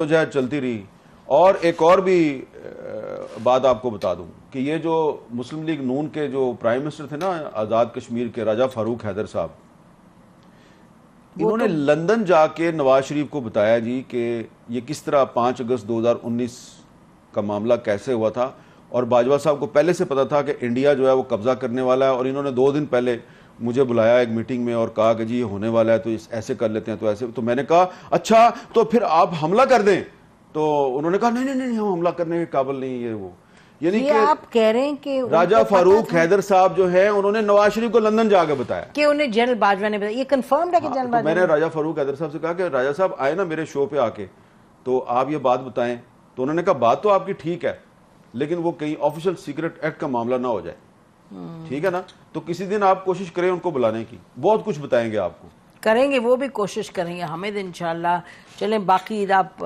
جہد چلتی رہی. اور ایک اور بھی بات آپ کو بتا دوں کہ یہ جو مسلم لیگ نون کے جو پرائم منسٹر تھے نا آزاد کشمیر کے راجہ فاروق حیدر صاحب, انہوں نے لندن جا کے نواز شریف کو بتایا جی کہ یہ کس طرح 5 اگست 2019 کا معاملہ کیسے ہوا تھا, اور باجوہ صاحب کو پہلے سے پتا تھا کہ انڈیا جو ہے وہ قبضہ کرنے والا ہے, اور انہوں نے 2 دن پہلے مجھے بلایا ایک میٹنگ میں اور کہا کہ جی یہ ہونے والا ہے تو ایسے کر لیتے ہیں تو ایسے. تو میں نے کہا اچھا تو پھر آپ حملہ کر دیں, تو انہوں نے کہا نہیں ہم حملہ کرنے کے قابل نہیں یہ وہ. یعنی کہ آپ کہہ رہے ہیں کہ راجہ فاروق حیدر صاحب جو ہیں انہوں نے نواز شریف کو لندن جا کے بتایا کہ انہیں جنرل باجوہ نے بتایا. یہ کنفرمڈ ہے کہ جنرل باجوہ میں نے راجہ فاروق حیدر صاحب سے کہا کہ راجہ صاحب آئے نا میرے شو پہ آ کے تو آپ یہ بات بتائیں, تو انہوں نے کہا بات تو آپ کی ٹھیک ہے لیکن وہ کہیں آفیشل سیکرٹ ایکٹ کا معاملہ نہ ہو جائے, ٹھیک ہے نا, تو کسی دن آپ کوشش کریں ان کو بلانے کی, بہت کچھ بتائیں گے آپ کو. کریں گے, وہ بھی کوشش کریں گے حامد انشاءاللہ. چلیں باقی آپ